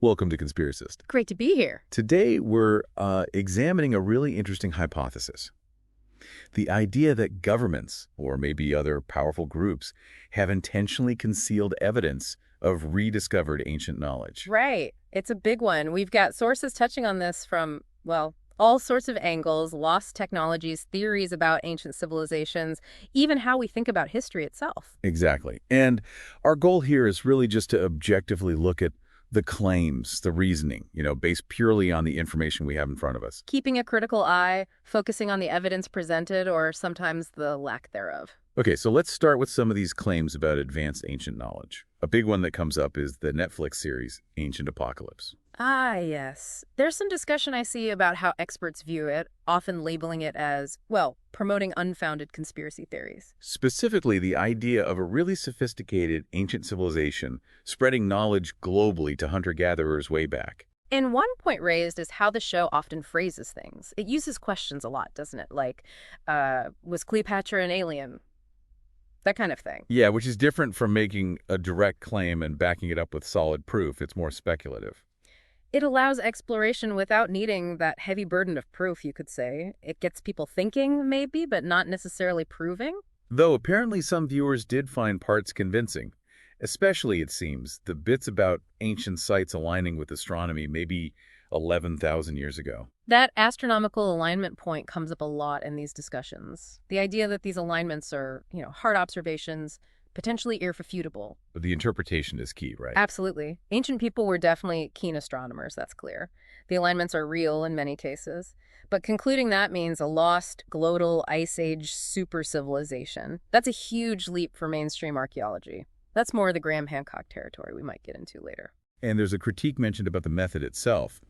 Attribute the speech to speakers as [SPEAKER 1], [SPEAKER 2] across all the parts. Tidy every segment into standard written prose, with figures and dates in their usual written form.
[SPEAKER 1] Welcome to Conspiracist.
[SPEAKER 2] Great to be here.
[SPEAKER 1] Today, we're examining a really interesting hypothesis. The idea that governments, or maybe other powerful groups, have intentionally concealed evidence of rediscovered ancient knowledge.
[SPEAKER 2] Right. It's a big one. We've got sources touching on this from, well, all sorts of angles, lost technologies, theories about ancient civilizations, even how we think about history itself.
[SPEAKER 1] Exactly. And our goal here is really just to objectively look at the claims, the reasoning, based purely on the information we have in front of us.
[SPEAKER 2] Keeping a critical eye, focusing on the evidence presented, or sometimes the lack thereof.
[SPEAKER 1] Okay, so let's start with some of these claims about advanced ancient knowledge. A big one that comes up is the Netflix series, Ancient Apocalypse.
[SPEAKER 2] Ah, yes. There's some discussion I see about how experts view it, often labeling it as, well, promoting unfounded conspiracy theories.
[SPEAKER 1] Specifically, the idea of a really sophisticated ancient civilization spreading knowledge globally to hunter-gatherers way back.
[SPEAKER 2] And one point raised is how the show often phrases things. It uses questions a lot, doesn't it? Like, was Cleopatra an alien? That kind of thing.
[SPEAKER 1] Yeah, which is different from making a direct claim and backing it up with solid proof. It's more speculative.
[SPEAKER 2] It allows exploration without needing that heavy burden of proof, you could say. It gets people thinking, maybe, but not necessarily proving.
[SPEAKER 1] Though apparently some viewers did find parts convincing. Especially, it seems, the bits about ancient sites aligning with astronomy maybe 11,000 years ago.
[SPEAKER 2] That astronomical alignment point comes up a lot in these discussions. The idea that these alignments are, hard observations, potentially irrefutable.
[SPEAKER 1] But the interpretation is key, right?
[SPEAKER 2] Absolutely. Ancient people were definitely keen astronomers, that's clear. The alignments are real in many cases. But concluding that means a lost, global, ice age super civilization. That's a huge leap for mainstream archaeology. That's more of the Graham Hancock territory we might get into later.
[SPEAKER 1] And there's a critique mentioned about the method itself,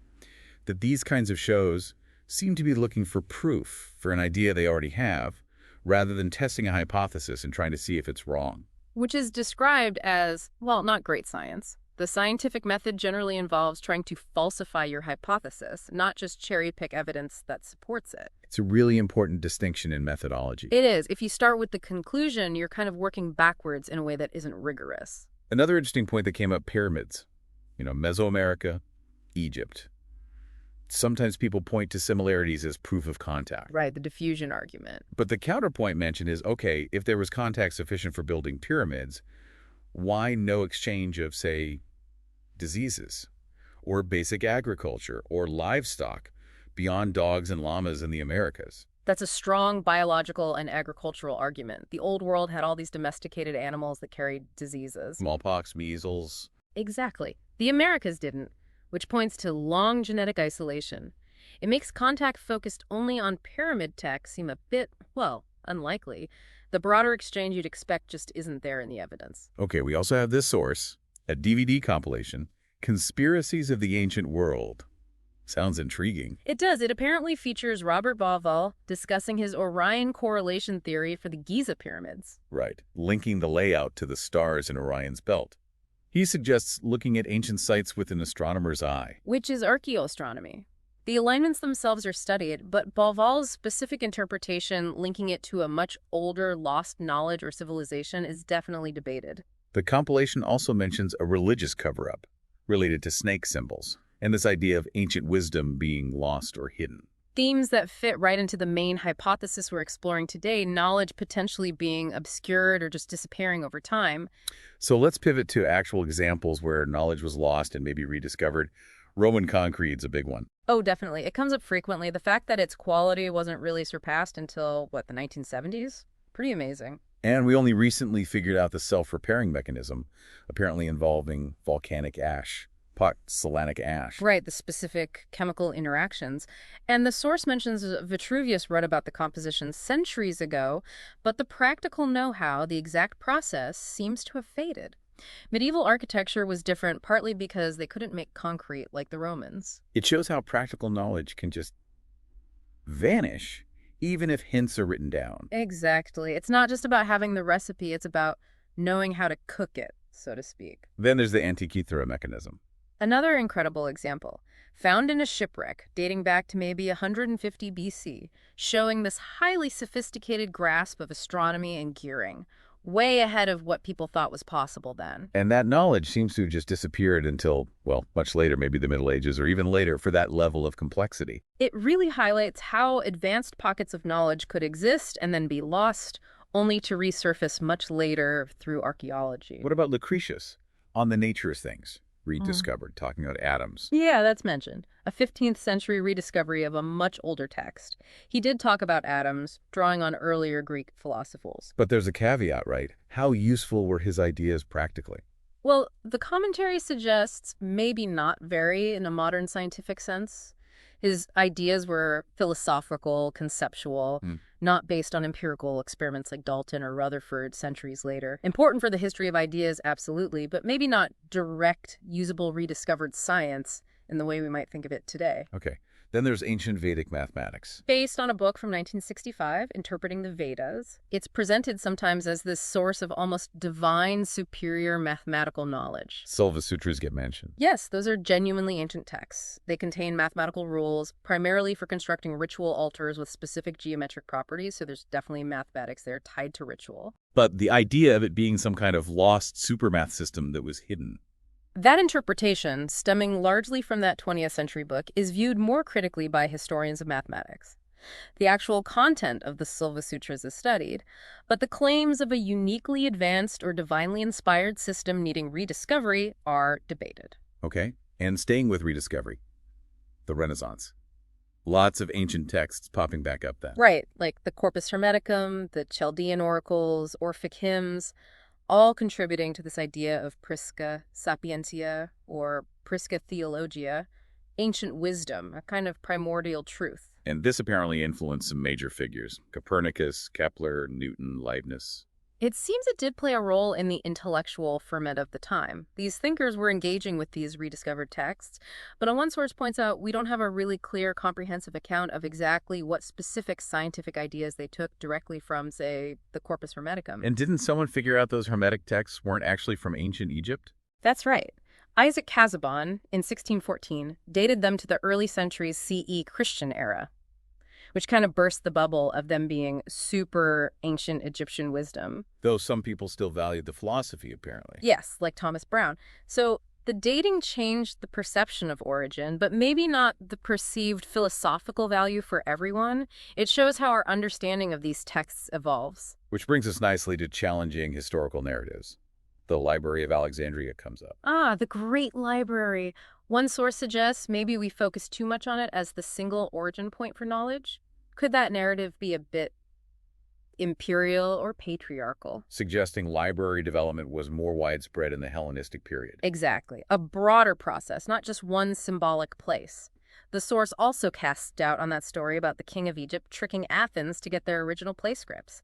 [SPEAKER 1] that these kinds of shows seem to be looking for proof for an idea they already have, rather than testing a hypothesis and trying to see if it's wrong.
[SPEAKER 2] Which is described as, well, not great science. The scientific method generally involves trying to falsify your hypothesis, not just cherry-pick evidence that supports it.
[SPEAKER 1] It's a really important distinction in methodology.
[SPEAKER 2] It is. If you start with the conclusion, you're kind of working backwards in a way that isn't rigorous.
[SPEAKER 1] Another interesting point that came up, pyramids. Mesoamerica, Egypt. Sometimes people point to similarities as proof of contact.
[SPEAKER 2] Right, the diffusion argument.
[SPEAKER 1] But the counterpoint mentioned is, okay, if there was contact sufficient for building pyramids, why no exchange of, say, diseases or basic agriculture or livestock beyond dogs and llamas in the Americas?
[SPEAKER 2] That's a strong biological and agricultural argument. The old world had all these domesticated animals that carried diseases.
[SPEAKER 1] Smallpox, measles.
[SPEAKER 2] Exactly. The Americas didn't, which points to long genetic isolation. It makes contact focused only on pyramid tech seem a bit, well, unlikely. The broader exchange you'd expect just isn't there in the evidence.
[SPEAKER 1] Okay, we also have this source, a DVD compilation, Conspiracies of the Ancient World. Sounds intriguing.
[SPEAKER 2] It does. It apparently features Robert Bauval discussing his Orion correlation theory for the Giza pyramids.
[SPEAKER 1] Right, linking the layout to the stars in Orion's belt. He suggests looking at ancient sites with an astronomer's eye.
[SPEAKER 2] Which is archaeoastronomy. The alignments themselves are studied, but Bauval's specific interpretation linking it to a much older lost knowledge or civilization is definitely debated.
[SPEAKER 1] The compilation also mentions a religious cover-up related to snake symbols and this idea of ancient wisdom being lost or hidden.
[SPEAKER 2] Themes that fit right into the main hypothesis we're exploring today, knowledge potentially being obscured or just disappearing over time.
[SPEAKER 1] So let's pivot to actual examples where knowledge was lost and maybe rediscovered. Roman concrete's a big one.
[SPEAKER 2] Oh, definitely. It comes up frequently. The fact that its quality wasn't really surpassed until, the 1970s? Pretty amazing.
[SPEAKER 1] And we only recently figured out the self-repairing mechanism, apparently involving volcanic ash. Poxolanic ash.
[SPEAKER 2] Right, the specific chemical interactions. And the source mentions Vitruvius wrote about the composition centuries ago, but the practical know-how, the exact process, seems to have faded. Medieval architecture was different partly because they couldn't make concrete like the Romans.
[SPEAKER 1] It shows how practical knowledge can just vanish, even if hints are written down.
[SPEAKER 2] Exactly. It's not just about having the recipe, it's about knowing how to cook it, so to speak.
[SPEAKER 1] Then there's the Antikythera mechanism.
[SPEAKER 2] Another incredible example, found in a shipwreck dating back to maybe 150 BC, showing this highly sophisticated grasp of astronomy and gearing. way ahead of what people thought was possible then.
[SPEAKER 1] And that knowledge seems to have just disappeared until, well, much later, maybe the Middle Ages or even later for that level of complexity.
[SPEAKER 2] It really highlights how advanced pockets of knowledge could exist and then be lost, only to resurface much later through archaeology.
[SPEAKER 1] What about Lucretius on the nature of things? Rediscovered, talking about atoms.
[SPEAKER 2] Yeah, that's mentioned. A 15th century rediscovery of a much older text. He did talk about atoms, drawing on earlier Greek philosophers.
[SPEAKER 1] But there's a caveat, right? How useful were his ideas practically?
[SPEAKER 2] Well, the commentary suggests maybe not very in a modern scientific sense. His ideas were philosophical, conceptual, not based on empirical experiments like Dalton or Rutherford centuries later. Important for the history of ideas, absolutely, but maybe not direct, usable, rediscovered science in the way we might think of it today.
[SPEAKER 1] Okay. Then there's ancient Vedic mathematics.
[SPEAKER 2] Based on a book from 1965, Interpreting the Vedas, it's presented sometimes as this source of almost divine, superior mathematical knowledge.
[SPEAKER 1] Silva Sutras get mentioned.
[SPEAKER 2] Yes, those are genuinely ancient texts. They contain mathematical rules, primarily for constructing ritual altars with specific geometric properties, so there's definitely mathematics there tied to ritual.
[SPEAKER 1] But the idea of it being some kind of lost supermath system that was hidden.
[SPEAKER 2] That interpretation, stemming largely from that 20th century book, is viewed more critically by historians of mathematics. The actual content of the Silva Sutras is studied, but the claims of a uniquely advanced or divinely inspired system needing rediscovery are debated.
[SPEAKER 1] Okay. And staying with rediscovery, the Renaissance. Lots of ancient texts popping back up then.
[SPEAKER 2] Right, like the Corpus Hermeticum, the Chaldean oracles, Orphic hymns, all contributing to this idea of Prisca Sapientia or Prisca Theologia, ancient wisdom, a kind of primordial truth.
[SPEAKER 1] And this apparently influenced some major figures. Copernicus, Kepler, Newton, Leibniz.
[SPEAKER 2] It seems it did play a role in the intellectual ferment of the time. These thinkers were engaging with these rediscovered texts, but on one source points out we don't have a really clear, comprehensive account of exactly what specific scientific ideas they took directly from, say, the Corpus Hermeticum.
[SPEAKER 1] And didn't someone figure out those Hermetic texts weren't actually from ancient Egypt?
[SPEAKER 2] That's right. Isaac Casaubon, in 1614, dated them to the early centuries CE Christian era, which kind of burst the bubble of them being super ancient Egyptian wisdom.
[SPEAKER 1] Though some people still valued the philosophy, apparently.
[SPEAKER 2] Yes, like Thomas Brown. So the dating changed the perception of origin, but maybe not the perceived philosophical value for everyone. It shows how our understanding of these texts evolves.
[SPEAKER 1] Which brings us nicely to challenging historical narratives. The Library of Alexandria comes up.
[SPEAKER 2] Ah, the Great Library. One source suggests maybe we focus too much on it as the single origin point for knowledge. Could that narrative be a bit imperial or patriarchal?
[SPEAKER 1] Suggesting library development was more widespread in the Hellenistic period.
[SPEAKER 2] Exactly. A broader process, not just one symbolic place. The source also casts doubt on that story about the king of Egypt tricking Athens to get their original play scripts.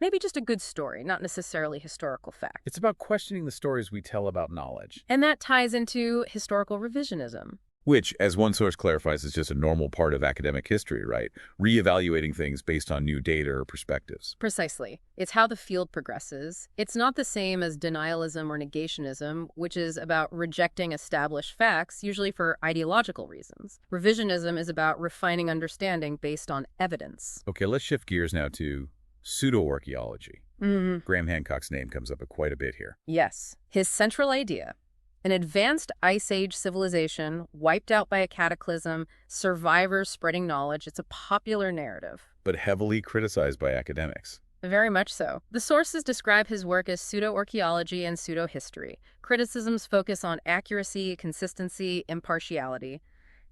[SPEAKER 2] Maybe just a good story, not necessarily historical fact.
[SPEAKER 1] It's about questioning the stories we tell about knowledge.
[SPEAKER 2] And that ties into historical revisionism.
[SPEAKER 1] Which, as one source clarifies, is just a normal part of academic history, right? Reevaluating things based on new data or perspectives.
[SPEAKER 2] Precisely. It's how the field progresses. It's not the same as denialism or negationism, which is about rejecting established facts, usually for ideological reasons. Revisionism is about refining understanding based on evidence.
[SPEAKER 1] Okay, let's shift gears now to pseudo-archaeology. Graham Hancock's name comes up quite a bit here.
[SPEAKER 2] Yes. His central idea: an advanced Ice Age civilization wiped out by a cataclysm, survivors spreading knowledge. It's a popular narrative.
[SPEAKER 1] But heavily criticized by academics.
[SPEAKER 2] Very much so. The sources describe his work as pseudo-archaeology and pseudo-history. Criticisms focus on accuracy, consistency, impartiality.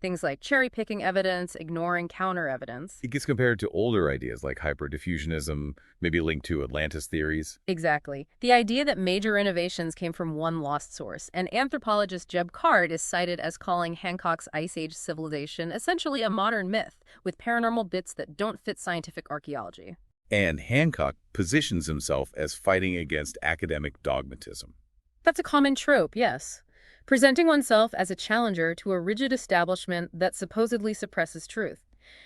[SPEAKER 2] Things like cherry-picking evidence, ignoring counter-evidence.
[SPEAKER 1] It gets compared to older ideas like hyperdiffusionism, maybe linked to Atlantis theories.
[SPEAKER 2] Exactly. The idea that major innovations came from one lost source, and anthropologist Jeb Card is cited as calling Hancock's Ice Age civilization essentially a modern myth, with paranormal bits that don't fit scientific archaeology.
[SPEAKER 1] And Hancock positions himself as fighting against academic dogmatism.
[SPEAKER 2] That's a common trope, yes. Presenting oneself as a challenger to a rigid establishment that supposedly suppresses truth.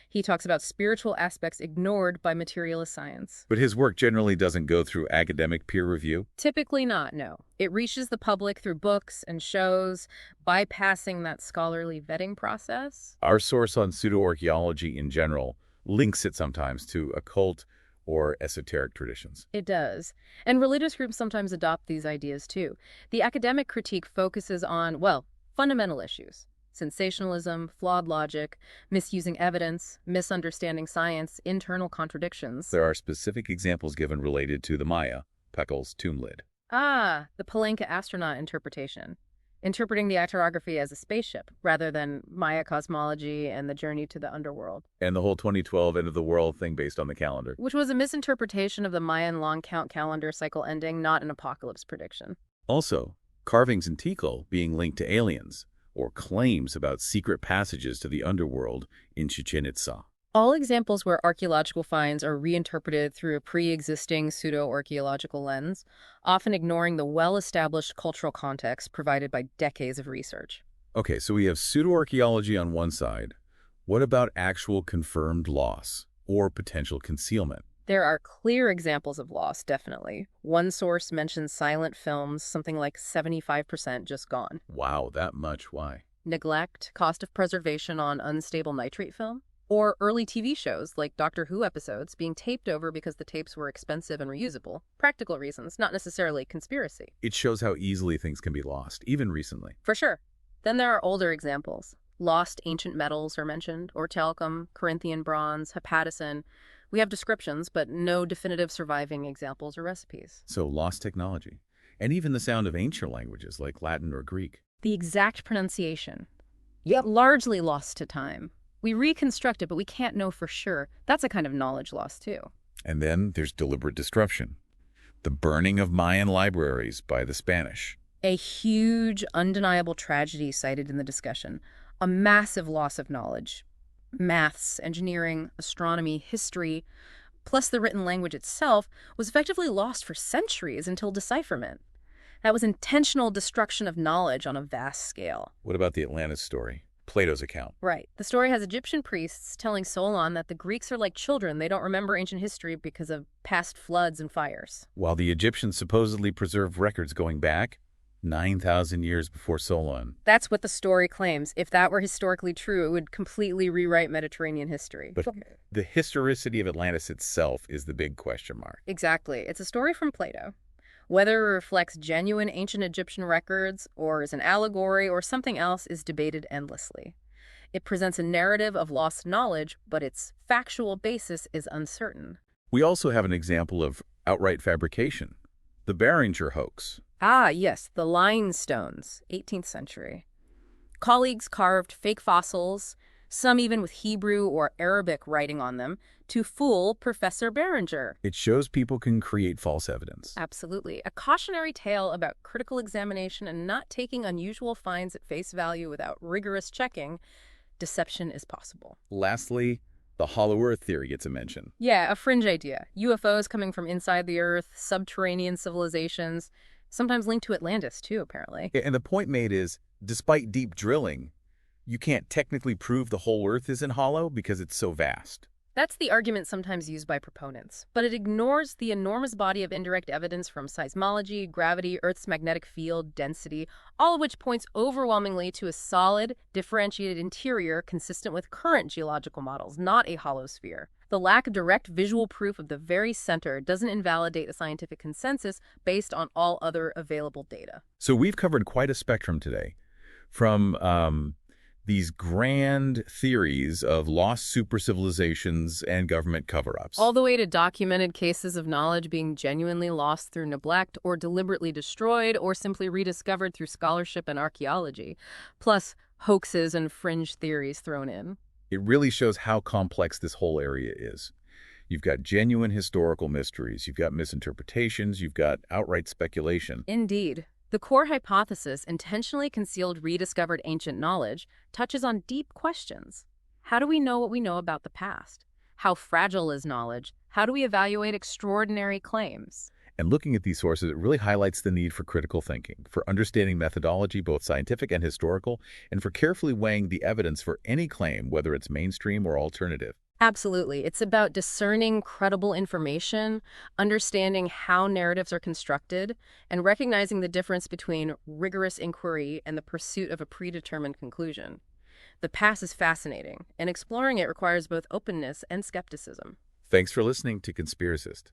[SPEAKER 2] He talks about spiritual aspects ignored by materialist science.
[SPEAKER 1] But his work generally doesn't go through academic peer review?
[SPEAKER 2] Typically not, no. It reaches the public through books and shows, bypassing that scholarly vetting process.
[SPEAKER 1] Our source on pseudo-archaeology in general links it sometimes to occult or esoteric traditions.
[SPEAKER 2] It does. And religious groups sometimes adopt these ideas too. The academic critique focuses on, well, fundamental issues. Sensationalism, flawed logic, misusing evidence, misunderstanding science, internal contradictions.
[SPEAKER 1] There are specific examples given related to the Maya, Pekel's tomb lid.
[SPEAKER 2] Ah, the Palenque astronaut interpretation. Interpreting the iconography as a spaceship, rather than Maya cosmology and the journey to the underworld.
[SPEAKER 1] And the whole 2012 end of the world thing based on the calendar.
[SPEAKER 2] Which was a misinterpretation of the Mayan long count calendar cycle ending, not an apocalypse prediction.
[SPEAKER 1] Also, carvings in Tikal being linked to aliens, or claims about secret passages to the underworld in Chichen Itza.
[SPEAKER 2] All examples where archaeological finds are reinterpreted through a pre-existing pseudo-archaeological lens, often ignoring the well-established cultural context provided by decades of research.
[SPEAKER 1] Okay, so we have pseudo-archaeology on one side. What about actual confirmed loss or potential concealment?
[SPEAKER 2] There are clear examples of loss, definitely. One source mentions silent films, something like 75% just gone.
[SPEAKER 1] Wow, that much. Why?
[SPEAKER 2] Neglect, cost of preservation on unstable nitrate film. Or early TV shows, like Doctor Who episodes, being taped over because the tapes were expensive and reusable. Practical reasons, not necessarily conspiracy.
[SPEAKER 1] It shows how easily things can be lost, even recently.
[SPEAKER 2] For sure. Then there are older examples. Lost ancient metals are mentioned, or talcum, Corinthian bronze, hepatocin. We have descriptions, but no definitive surviving examples or recipes.
[SPEAKER 1] So lost technology. And even the sound of ancient languages like Latin or Greek.
[SPEAKER 2] The exact pronunciation. Yep. Largely lost to time. We reconstruct it, but we can't know for sure. That's a kind of knowledge loss, too.
[SPEAKER 1] And then there's deliberate destruction. The burning of Mayan libraries by the Spanish.
[SPEAKER 2] A huge, undeniable tragedy cited in the discussion. A massive loss of knowledge. Maths, engineering, astronomy, history, plus the written language itself, was effectively lost for centuries until decipherment. That was intentional destruction of knowledge on a vast scale.
[SPEAKER 1] What about the Atlantis story? Plato's account.
[SPEAKER 2] Right. The story has Egyptian priests telling Solon that the Greeks are like children. They don't remember ancient history because of past floods and fires.
[SPEAKER 1] While the Egyptians supposedly preserved records going back 9,000 years before Solon.
[SPEAKER 2] That's what the story claims. If that were historically true, it would completely rewrite Mediterranean history.
[SPEAKER 1] But the historicity of Atlantis itself is the big question mark.
[SPEAKER 2] Exactly. It's a story from Plato. Whether it reflects genuine ancient Egyptian records or is an allegory or something else is debated endlessly. It presents a narrative of lost knowledge, but its factual basis is uncertain.
[SPEAKER 1] We also have an example of outright fabrication, the Barringer hoax.
[SPEAKER 2] Ah, yes, the line stones, 18th century. Colleagues carved fake fossils, some even with Hebrew or Arabic writing on them, to fool Professor Barringer.
[SPEAKER 1] It shows people can create false evidence.
[SPEAKER 2] Absolutely. A cautionary tale about critical examination and not taking unusual finds at face value without rigorous checking. Deception is possible.
[SPEAKER 1] Lastly, the hollow earth theory gets a mention.
[SPEAKER 2] Yeah, a fringe idea. UFOs coming from inside the earth, subterranean civilizations, sometimes linked to Atlantis too, apparently.
[SPEAKER 1] And the point made is, despite deep drilling, you can't technically prove the whole earth isn't hollow because it's so vast.
[SPEAKER 2] That's the argument sometimes used by proponents, but it ignores the enormous body of indirect evidence from seismology, gravity, Earth's magnetic field, density, all of which points overwhelmingly to a solid, differentiated interior consistent with current geological models, not a hollow sphere. The lack of direct visual proof of the very center doesn't invalidate the scientific consensus based on all other available data.
[SPEAKER 1] So we've covered quite a spectrum today, from these grand theories of lost supercivilizations and government cover-ups.
[SPEAKER 2] All the way to documented cases of knowledge being genuinely lost through neglect or deliberately destroyed or simply rediscovered through scholarship and archaeology, plus hoaxes and fringe theories thrown in.
[SPEAKER 1] It really shows how complex this whole area is. You've got genuine historical mysteries, you've got misinterpretations, you've got outright speculation.
[SPEAKER 2] Indeed. The core hypothesis, intentionally concealed rediscovered ancient knowledge, touches on deep questions. How do we know what we know about the past? How fragile is knowledge? How do we evaluate extraordinary claims?
[SPEAKER 1] And looking at these sources, it really highlights the need for critical thinking, for understanding methodology, both scientific and historical, and for carefully weighing the evidence for any claim, whether it's mainstream or alternative.
[SPEAKER 2] Absolutely. It's about discerning credible information, understanding how narratives are constructed, and recognizing the difference between rigorous inquiry and the pursuit of a predetermined conclusion. The past is fascinating, and exploring it requires both openness and skepticism.
[SPEAKER 1] Thanks for listening to Conspiracist.